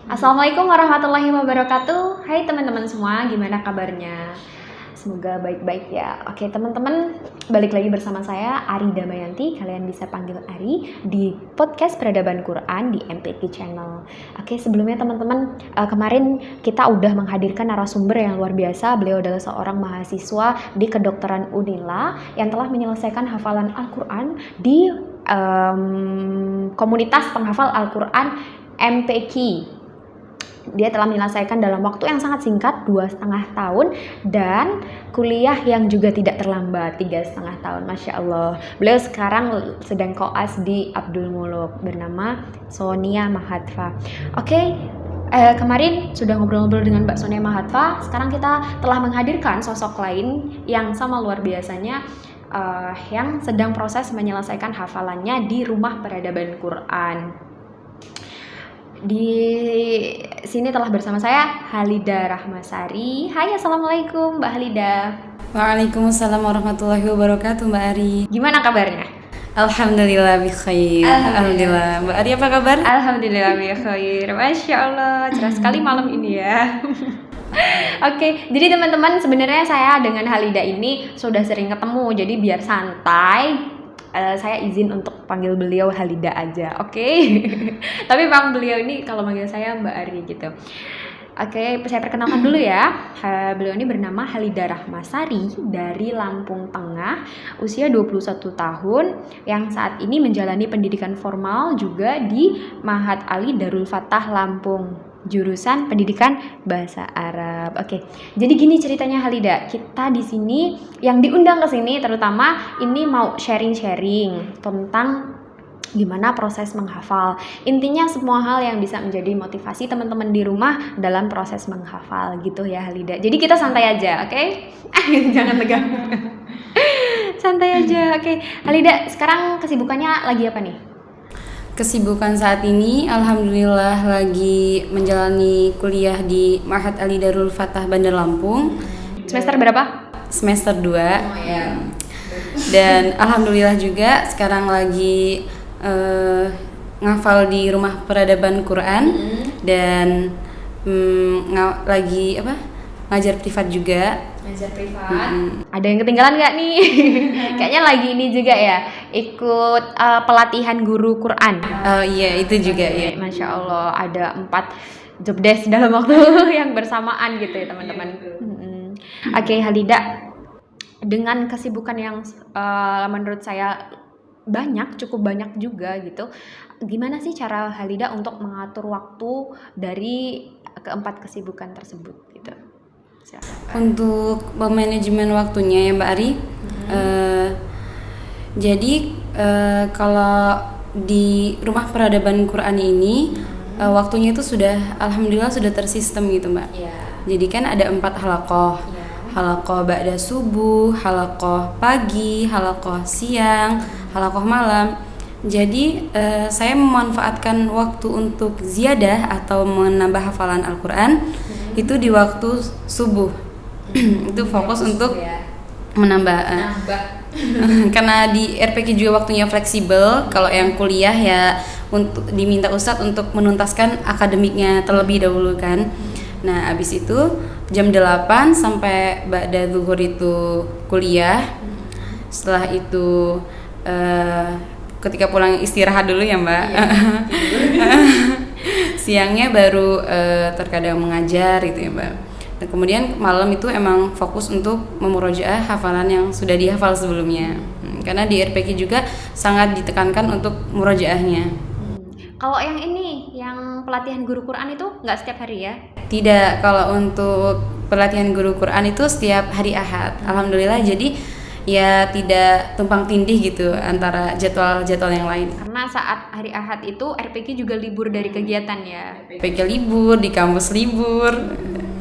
Assalamualaikum warahmatullahi wabarakatuh. Hai teman-teman semua, gimana kabarnya? Semoga baik-baik ya. Oke teman-teman, balik lagi bersama saya Ari Damayanti. Kalian bisa panggil Ari di podcast Peradaban Quran di MPK Channel. Oke, sebelumnya teman-teman, kemarin kita udah menghadirkan narasumber yang luar biasa. Beliau adalah seorang mahasiswa di kedokteran Unila yang telah menyelesaikan hafalan Al-Quran di komunitas penghafal Al-Quran MPK. Dia telah menyelesaikan dalam waktu yang sangat singkat, 2,5 tahun, dan kuliah yang juga tidak terlambat, 3,5 tahun. Masya Allah. Beliau sekarang sedang koas di Abdul Muluk bernama Sonia Mahatfa. Oke, kemarin sudah ngobrol-ngobrol dengan Mbak Sonia Mahatfa. Sekarang kita telah menghadirkan sosok lain yang sama luar biasanya, yang sedang proses menyelesaikan hafalannya di Rumah Peradaban Quran. Di sini telah bersama saya Halida Rahmasari. Hai, assalamualaikum Mbak Halida. Waalaikumsalam warahmatullahi wabarakatuh, Mbak Ari. Gimana kabarnya? Alhamdulillah bikhair. Alhamdulillah. Mbak Ari apa kabar? Alhamdulillah bikhair. Masya Allah, cerah sekali malam ini ya. Oke, jadi teman-teman, sebenarnya saya dengan Halida ini sudah sering ketemu. Jadi biar santai, saya izin untuk panggil beliau Halida aja, oke? Tapi memang beliau ini kalau manggil saya Mbak Ari gitu. Oke, saya perkenalkan dulu ya. Beliau ini bernama Halida Rahmasari dari Lampung Tengah, usia 21 tahun, yang saat ini menjalani pendidikan formal juga di Mahat Ali Darul Fatah Lampung, jurusan pendidikan bahasa Arab. Oke, jadi gini ceritanya Halida. Kita di sini yang diundang ke sini terutama ini mau sharing-sharing tentang gimana proses menghafal. Intinya semua hal yang bisa menjadi motivasi teman-teman di rumah dalam proses menghafal gitu ya Halida. Jadi kita santai aja, oke? Jangan tegang. Santai aja, oke. Halida, sekarang kesibukannya lagi apa nih? Kesibukan saat ini alhamdulillah lagi menjalani kuliah di Mahat Ali Darul Fatah Bandar Lampung. Semester berapa? Semester 2. Oh ya. Dan alhamdulillah juga sekarang lagi ngafal di Rumah Peradaban Quran dan lagi ngajar privat juga. Ngajar privat. Ada yang ketinggalan nggak nih? Kayaknya lagi ini juga ya, ikut pelatihan guru Quran. Iya, itu juga ya. Masya Allah, ada 4 job desk dalam waktu yang bersamaan gitu ya teman-teman. Oke, Halida, dengan kesibukan yang menurut saya cukup banyak juga gitu, gimana sih cara Halida untuk mengatur waktu dari keempat kesibukan tersebut gitu? Untuk manajemen waktunya ya Mbak Ari, jadi kalau di Rumah Peradaban Quran ini waktunya itu sudah alhamdulillah sudah tersistem gitu Mbak. Jadi kan ada 4 halaqah, halaqah ba'da subuh, halaqah pagi, halaqah siang, halaqah malam. Jadi saya memanfaatkan waktu untuk ziyadah atau menambah hafalan Al-Quran itu di waktu subuh. Itu fokus untuk menambah. Karena di RPQ juga waktunya fleksibel. Kalau yang kuliah ya untuk diminta ustadz untuk menuntaskan akademiknya terlebih dahulu kan. Nah abis itu jam 8 sampai ba'da zuhur itu kuliah. Setelah itu ketika pulang istirahat dulu ya Mbak. Siangnya baru terkadang mengajar gitu ya Mbak. Dan kemudian malam itu emang fokus untuk memurojaah hafalan yang sudah dihafal sebelumnya. Karena di RPQ juga sangat ditekankan untuk murojaahnya. Kalau yang ini, yang pelatihan guru Quran itu nggak setiap hari ya? Tidak, kalau untuk pelatihan guru Quran itu setiap hari Ahad. Alhamdulillah, jadi ya tidak tumpang tindih gitu antara jadwal-jadwal yang lain. Karena saat hari Ahad itu RPQ juga libur dari kegiatan ya. RPQ libur, di kampus libur.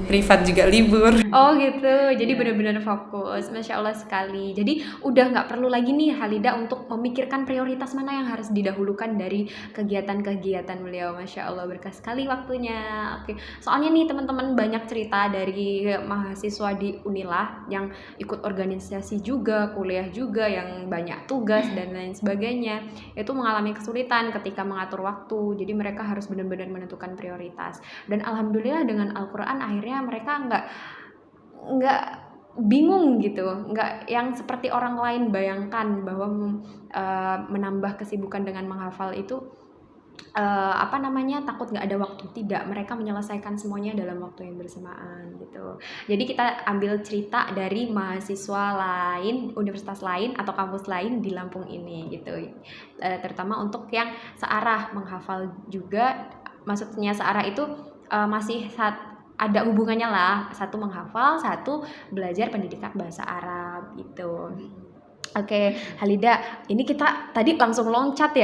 privat juga libur. Oh gitu, jadi benar-benar fokus, Masya Allah sekali. Jadi udah nggak perlu lagi nih Halida untuk memikirkan prioritas mana yang harus didahulukan dari kegiatan-kegiatan beliau. Masya Allah, berkah sekali waktunya. Oke, soalnya nih teman-teman banyak cerita dari mahasiswa di Unila yang ikut organisasi juga, kuliah juga, yang banyak tugas dan lain sebagainya. Itu mengalami kesulitan ketika mengatur waktu, jadi mereka harus benar-benar menentukan prioritas. Dan alhamdulillah dengan Al-Quran akhirnya mereka nggak bingung gitu, nggak yang seperti orang lain bayangkan bahwa menambah kesibukan dengan menghafal itu takut nggak ada waktu. Tidak, mereka menyelesaikan semuanya dalam waktu yang bersamaan gitu. Jadi kita ambil cerita dari mahasiswa lain, universitas lain atau kampus lain di Lampung ini gitu, terutama untuk yang searah menghafal juga. Maksudnya searah itu masih ada hubungannya lah, satu menghafal, satu belajar pendidikan bahasa Arab gitu. Oke, Halida, ini kita tadi langsung loncat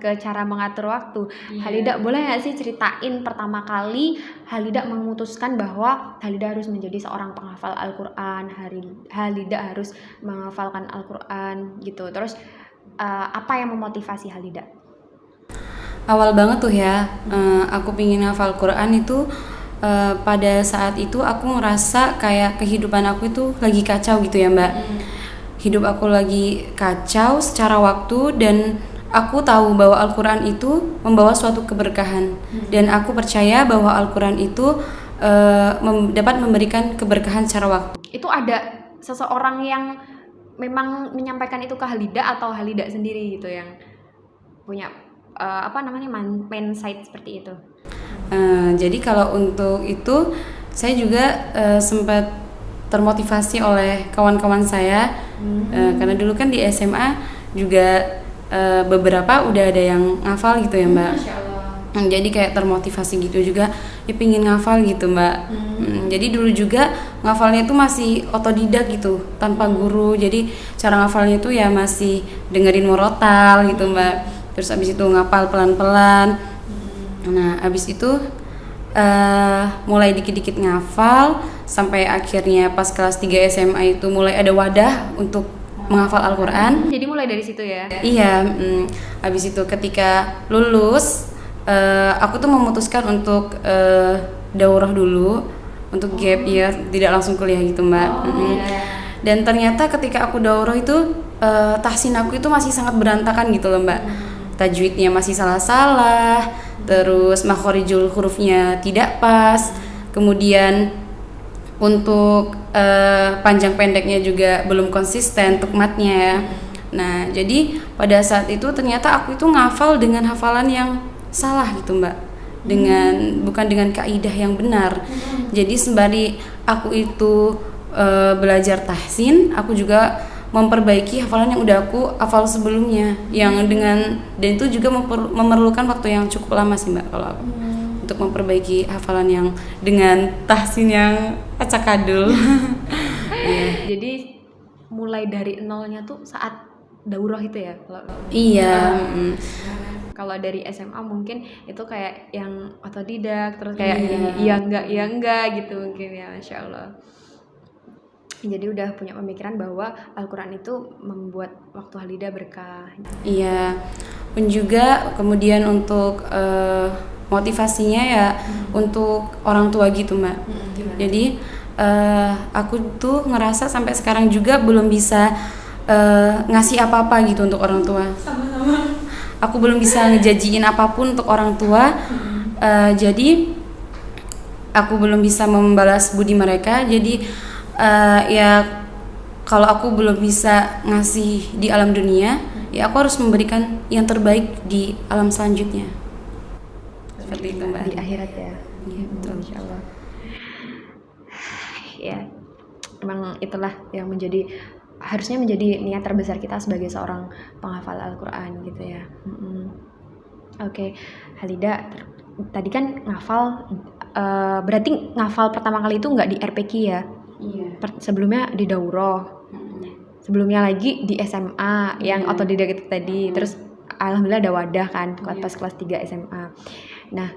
ke cara mengatur waktu. Halida, boleh nggak sih ceritain pertama kali Halida memutuskan bahwa Halida harus menjadi seorang penghafal Al-Quran, Halida harus menghafalkan Al-Quran gitu. Terus apa yang memotivasi Halida? Awal banget tuh ya, aku pingin hafal Quran itu. Pada saat itu aku ngerasa kayak kehidupan aku itu lagi kacau gitu ya Mbak. Hidup aku lagi kacau secara waktu, dan aku tahu bahwa Al-Quran itu membawa suatu keberkahan. Dan aku percaya bahwa Al-Quran itu dapat memberikan keberkahan secara waktu. Itu ada seseorang yang memang menyampaikan itu ke Halida atau Halida sendiri gitu yang punya mindset seperti itu? Jadi kalau untuk itu saya juga sempat termotivasi oleh kawan-kawan saya, karena dulu kan di SMA juga beberapa udah ada yang ngafal gitu ya Mbak. Masya Allah. Jadi kayak termotivasi gitu juga, ya pingin ngafal gitu Mbak. Jadi dulu juga ngafalnya itu masih otodidak gitu, tanpa guru. Jadi cara ngafalnya itu ya masih dengerin murotal gitu Mbak. Terus abis itu ngafal pelan-pelan. Nah, abis itu mulai dikit-dikit ngafal sampai akhirnya pas kelas 3 SMA itu mulai ada wadah untuk menghafal Al-Quran. Jadi mulai dari situ ya? Iya, abis itu ketika lulus aku tuh memutuskan untuk daurah dulu, untuk gap year, tidak langsung kuliah gitu Mbak. Dan ternyata ketika aku daurah itu tahsin aku itu masih sangat berantakan gitu loh Mbak. Tajwidnya masih salah-salah, terus makhorijul hurufnya tidak pas, kemudian untuk panjang pendeknya juga belum konsisten untuk matnya. Nah, jadi pada saat itu ternyata aku itu ngafal dengan hafalan yang salah gitu Mbak, bukan dengan kaidah yang benar. Jadi sembari aku itu belajar tahsin, aku juga memperbaiki hafalan yang udah aku hafal sebelumnya, dan itu juga memerlukan waktu yang cukup lama sih Mbak kalau aku untuk memperbaiki hafalan yang dengan tahsin yang acak-adul. Jadi mulai dari nolnya tuh saat daurah itu ya? Iya. Kalau dari SMA mungkin itu kayak yang otodidak, terus kayak iya enggak gitu mungkin ya, Masya Allah. Jadi udah punya pemikiran bahwa Al-Quran itu membuat waktu Halida berkah. Iya, pun juga kemudian untuk motivasinya ya untuk orang tua gitu Mbak. Jadi aku tuh ngerasa sampai sekarang juga belum bisa ngasih apa-apa gitu untuk orang tua. Sama-sama. Aku belum bisa ngejanjiin apapun untuk orang tua. Jadi aku belum bisa membalas budi mereka. Jadi ya kalau aku belum bisa ngasih di alam dunia, ya aku harus memberikan yang terbaik di alam selanjutnya. Seperti itu Mbak. Di akhirat ya. Iya betul. Insya Allah. Ya, memang itulah yang harusnya menjadi niat terbesar kita sebagai seorang penghafal Al-Quran gitu ya. Oke, Halida, tadi kan ngafal, berarti ngafal pertama kali itu nggak di RPQ ya? Iya. Sebelumnya di daurah, sebelumnya lagi di SMA yang otodidak itu tadi, terus alhamdulillah ada wadah kan pas kelas 3 SMA. Nah,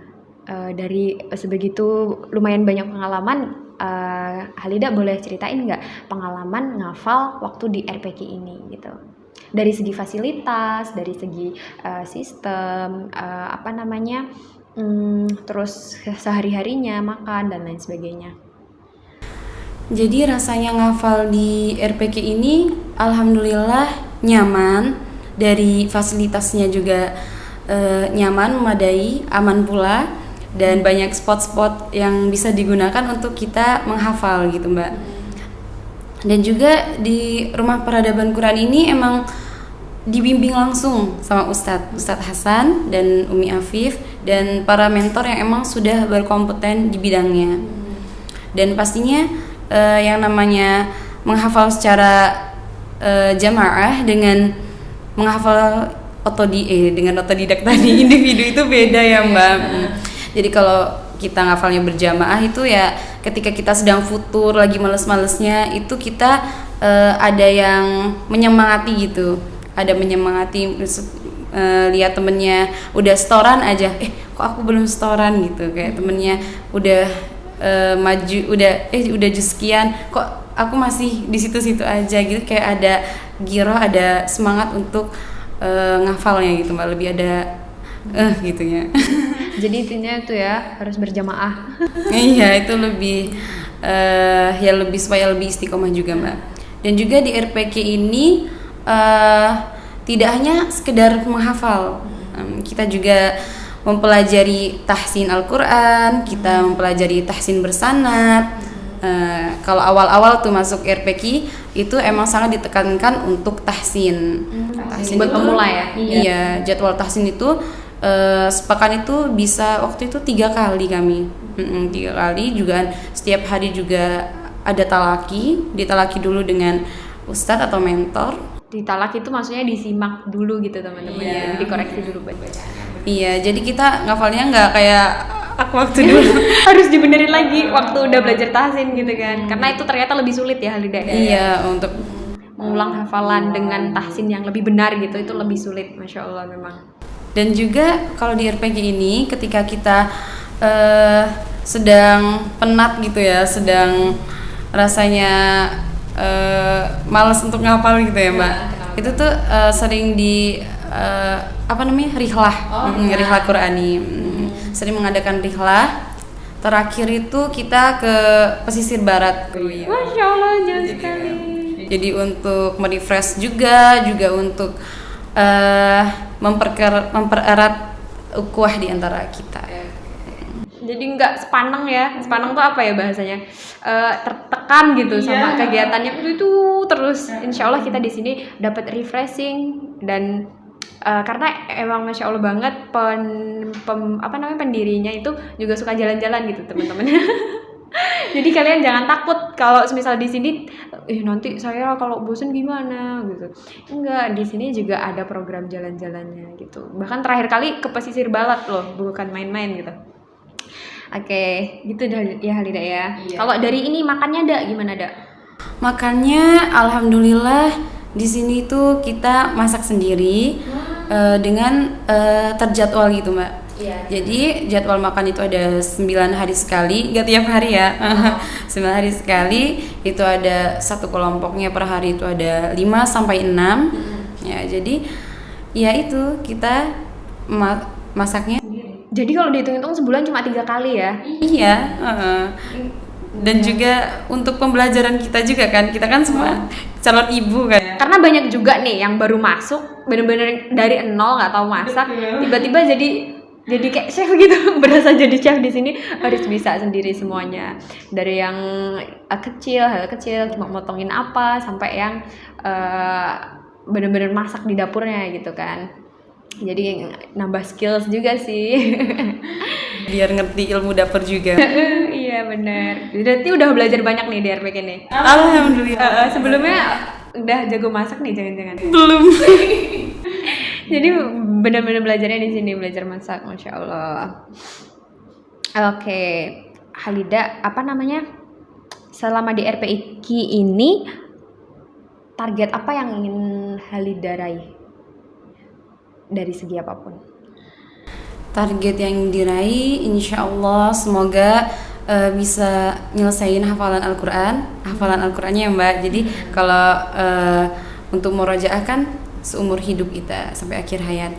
dari sebegitu lumayan banyak pengalaman, Halida boleh ceritain nggak pengalaman ngafal waktu di RPK ini gitu? Dari segi fasilitas, dari segi sistem, terus sehari-harinya makan dan lain sebagainya. Jadi rasanya ngafal di RPK ini alhamdulillah nyaman, dari fasilitasnya juga nyaman, memadai, aman pula, dan banyak spot-spot yang bisa digunakan untuk kita menghafal gitu Mbak. Dan juga di Rumah Peradaban Quran ini emang dibimbing langsung sama Ustadz Hasan dan Umi Afif dan para mentor yang emang sudah berkompeten di bidangnya. Dan pastinya yang namanya menghafal secara jamaah dengan menghafal dengan otodidak tadi individu itu beda ya Mbak. Jadi kalau kita ngafalnya berjamaah itu ya ketika kita sedang futur lagi males-malesnya itu kita ada yang menyemangati gitu, ada menyemangati lihat temennya udah setoran aja, kok aku belum setoran gitu, kayak temennya udah maju udah jus sekian kok aku masih di situ-situ aja gitu, kayak ada giroh, ada semangat untuk ngafalnya gitu Mbak, lebih ada gitu ya. Jadi intinya itu ya harus berjamaah. Iya, itu lebih ya lebih supaya lebih istiqomah juga Mbak. Dan juga di RPK ini tidak hanya sekedar menghafal, kita juga mempelajari tahsin Al-Quran, kita mempelajari tahsin bersanad. Kalau awal-awal tuh masuk RPK itu emang sangat ditekankan untuk tahsin. Tahsin buat pemula ya? Iya, jadwal tahsin itu sepekan itu bisa waktu itu 3 kali kami. 3 kali juga, setiap hari juga ada talaki, ditalaki dulu dengan ustadz atau mentor. Ditalaki itu maksudnya disimak dulu gitu teman-teman, ya, dikoreksi dulu bacaannya. Iya, jadi kita ngafalnya nggak kayak aku waktu dulu harus dibenerin lagi waktu udah belajar tahsin gitu kan, karena itu ternyata lebih sulit ya Halida. Iya, untuk mengulang hafalan dengan tahsin yang lebih benar gitu, itu lebih sulit, masya Allah memang. Dan juga kalau di RPK ini ketika kita sedang penat gitu ya, sedang rasanya malas untuk ngapal gitu ya Mbak, itu tuh sering di rihlah, rihlah Qurani, sering mengadakan rihlah. Terakhir itu kita ke pesisir barat. Masya Allah, jauh sekali. Jadi untuk merefresh juga untuk mempererat ukhuwah di antara kita. Jadi nggak sepaneng ya, sepaneng tuh apa ya bahasanya, tertekan gitu sama kegiatannya itu terus. Insya Allah kita di sini dapat refreshing dan karena emang masya Allah banget pendirinya itu juga suka jalan-jalan gitu teman-teman. Jadi kalian jangan takut kalau misal di sini nanti saya kalau bosen gimana gitu. Enggak, di sini juga ada program jalan-jalannya gitu. Bahkan terakhir kali ke pesisir barat loh, bukan main-main gitu. Oke, gitu ya Halida ya. Iya. Kalau dari ini makannya gimana Makannya alhamdulillah di sini tuh kita masak sendiri dengan terjadwal gitu Mbak. Iya. Jadi jadwal makan itu ada 9 hari sekali, nggak tiap hari ya. 9 hari sekali, itu ada satu kelompoknya per hari itu ada 5 sampai 6. Ya, jadi ya itu kita masaknya. Jadi kalau dihitung-hitung sebulan cuma 3 kali ya? Iya. Dan juga untuk pembelajaran kita juga kan, kita kan semua calon ibu kan. Karena banyak juga nih yang baru masuk, bener-bener dari nol nggak tahu masak, tiba-tiba jadi kayak chef gitu, berasa jadi chef di sini harus bisa sendiri semuanya, dari yang hal kecil cuma motongin apa sampai yang bener-bener masak di dapurnya gitu kan. Jadi nambah skills juga sih. Biar ngerti ilmu dapur juga. Iya benar. Berarti udah belajar banyak nih di RPK nih. Alhamdulillah. Sebelumnya udah jago masak nih jangan-jangan? Belum. Jadi benar-benar belajarnya di sini, belajar masak, masya Allah. Oke, Halida, selama di RPK ini target apa yang ingin Halida raih dari segi apapun? Target yang diraih, insya Allah semoga bisa nyelesain hafalan Al-Qurannya ya Mbak. Jadi kalau untuk murojaah kan seumur hidup kita sampai akhir hayat.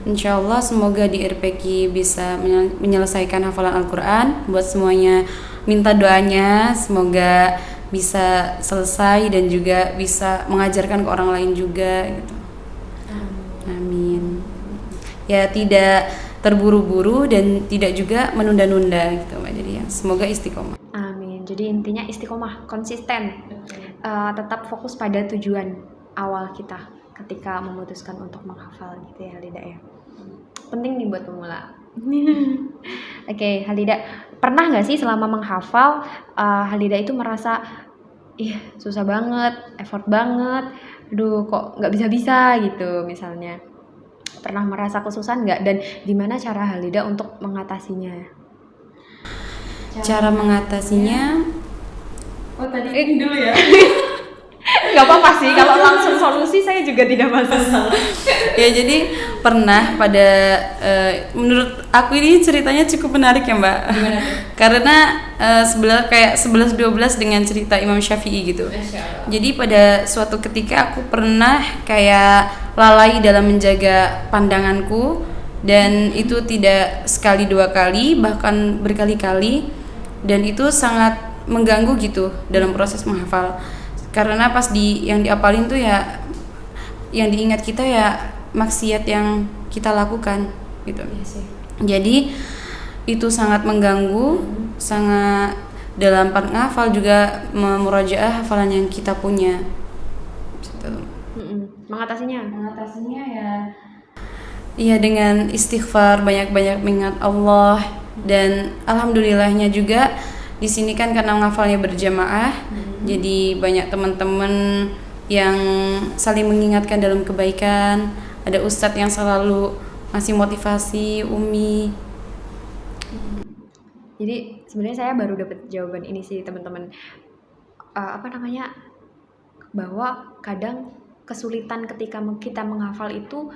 Insya Allah semoga di RPQ bisa menyelesaikan hafalan Al-Quran. Buat semuanya minta doanya semoga bisa selesai dan juga bisa mengajarkan ke orang lain juga gitu. Amin. Ya tidak terburu-buru dan tidak juga menunda-nunda gitu Mbak. Jadi ya semoga istiqomah. Amin. Jadi intinya istiqomah, konsisten, tetap fokus pada tujuan awal kita ketika memutuskan untuk menghafal gitu ya Halida ya. Penting nih buat pemula. Oke, Halida, pernah nggak sih selama menghafal Halida itu merasa susah banget, effort banget, aduh kok nggak bisa-bisa gitu misalnya. Pernah merasa kesusahan nggak, dan gimana cara Halida untuk mengatasinya? Cara mengatasinya Tadi dulu ya. Nggak apa-apa sih, kalau langsung solusi saya juga tidak masalah. ya jadi pernah pada menurut aku ini ceritanya cukup menarik ya Mbak. Karena kayak 11-12 dengan cerita Imam Syafi'i gitu. Jadi pada suatu ketika aku pernah kayak lalai dalam menjaga pandanganku, dan itu tidak sekali dua kali, bahkan berkali-kali, dan itu sangat mengganggu gitu dalam proses menghafal. Karena pas yang diapalin tuh ya, yang diingat kita ya maksiat yang kita lakukan gitu. Jadi itu sangat mengganggu, sangat dalam menghafal juga memurojaah hafalan yang kita punya. Mengatasinya ya dengan istighfar, banyak-banyak mengingat Allah, dan alhamdulillahnya juga di sini kan karena menghafalnya berjamaah, jadi banyak teman-teman yang saling mengingatkan dalam kebaikan. Ada ustadz yang selalu ngasih motivasi, Umi. Jadi sebenarnya saya baru dapat jawaban ini sih teman-teman. Bahwa kadang kesulitan ketika kita menghafal itu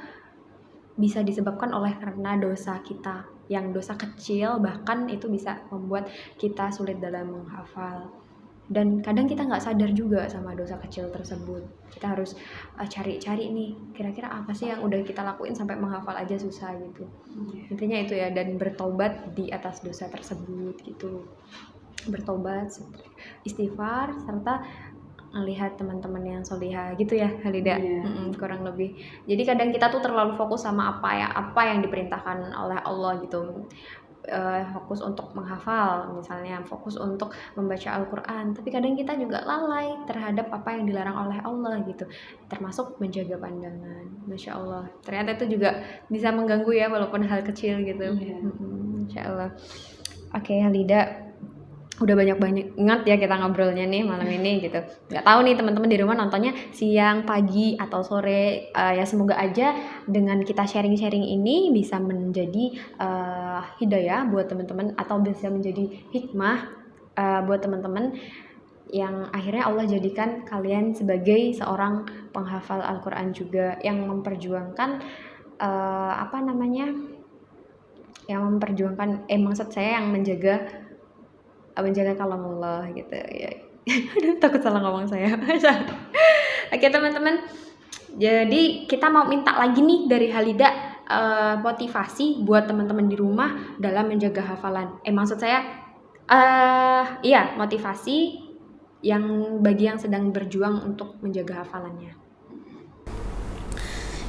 bisa disebabkan oleh karena dosa kita, yang dosa kecil bahkan itu bisa membuat kita sulit dalam menghafal. Dan kadang kita nggak sadar juga sama dosa kecil tersebut. Kita harus cari-cari nih, kira-kira apa sih yang udah kita lakuin sampai menghafal aja susah gitu. Intinya itu ya, dan bertobat di atas dosa tersebut gitu. Bertobat, istighfar, serta melihat teman-teman yang solihah gitu ya Halida. Kurang lebih. Jadi kadang kita tuh terlalu fokus sama apa yang diperintahkan oleh Allah gitu. Fokus untuk menghafal, misalnya fokus untuk membaca Al-Quran, tapi kadang kita juga lalai terhadap apa yang dilarang oleh Allah gitu, termasuk menjaga pandangan. Masya Allah, ternyata itu juga bisa mengganggu ya, walaupun hal kecil gitu. Masya Allah. Oke, Halida, udah banyak ya kita ngobrolnya nih malam ini gitu. Nggak tahu nih teman-teman di rumah nontonnya siang, pagi, atau sore. Ya semoga aja dengan kita sharing-sharing ini bisa menjadi hidayah buat teman-teman, atau bisa menjadi hikmah buat teman-teman, yang akhirnya Allah jadikan kalian sebagai seorang penghafal Al-Quran juga, yang memperjuangkan maksud saya yang menjaga kalamullah gitu ya. Aduh, takut salah ngomong saya. Oke teman-teman, jadi kita mau minta lagi nih dari Halida motivasi buat teman-teman di rumah dalam menjaga hafalan. Maksud saya motivasi yang bagi yang sedang berjuang untuk menjaga hafalannya.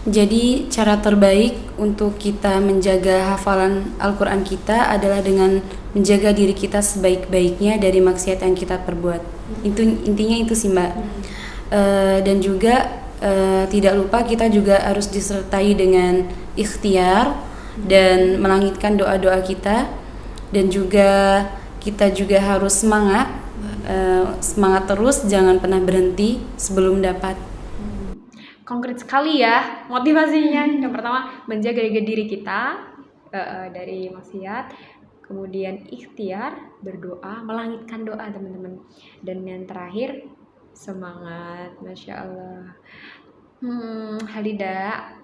Jadi cara terbaik untuk kita menjaga hafalan Al-Quran kita adalah dengan menjaga diri kita sebaik-baiknya dari maksiat yang kita perbuat. Itu intinya itu sih Mbak. Dan juga tidak lupa kita juga harus disertai dengan ikhtiar dan melangitkan doa-doa kita, dan juga kita juga harus semangat terus, jangan pernah berhenti sebelum dapat. Konkret sekali ya motivasinya. Yang pertama, menjaga diri kita dari maksiat, kemudian ikhtiar, berdoa, melangitkan doa teman-teman, dan yang terakhir semangat. Masya Allah. Halida,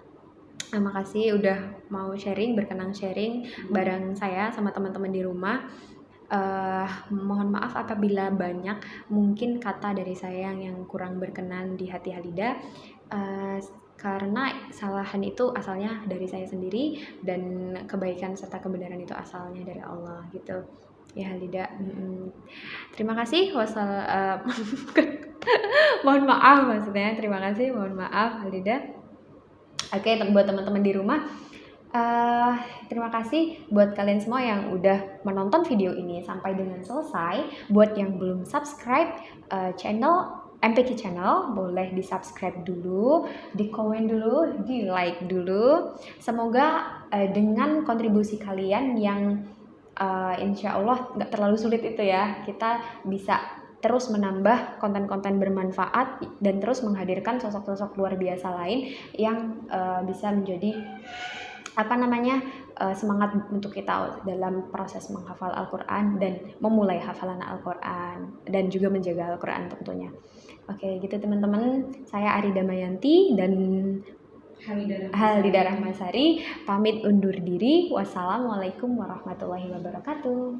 Makasih udah mau berkenan sharing bareng saya sama teman-teman di rumah. Mohon maaf apabila banyak mungkin kata dari saya yang kurang berkenan di hati Halida, karena kesalahan itu asalnya dari saya sendiri dan kebaikan serta kebenaran itu asalnya dari Allah gitu ya Halida. Terima kasih. Mohon maaf maksudnya. Terima kasih, mohon maaf Halida. Oke, buat teman-teman di rumah, terima kasih buat kalian semua yang udah menonton video ini sampai dengan selesai. Buat yang belum subscribe channel MPK Channel, boleh di subscribe dulu, di komen dulu, di like dulu. Semoga dengan kontribusi kalian yang insya Allah nggak terlalu sulit itu ya, kita bisa terus menambah konten-konten bermanfaat dan terus menghadirkan sosok-sosok luar biasa lain yang bisa menjadi semangat untuk kita dalam proses menghafal Al-Quran dan memulai hafalan Al-Quran dan juga menjaga Al-Quran tentunya. Oke, gitu teman-teman. Saya Ari Damayanti dan Halida Rahmasari pamit undur diri. Wassalamualaikum warahmatullahi wabarakatuh.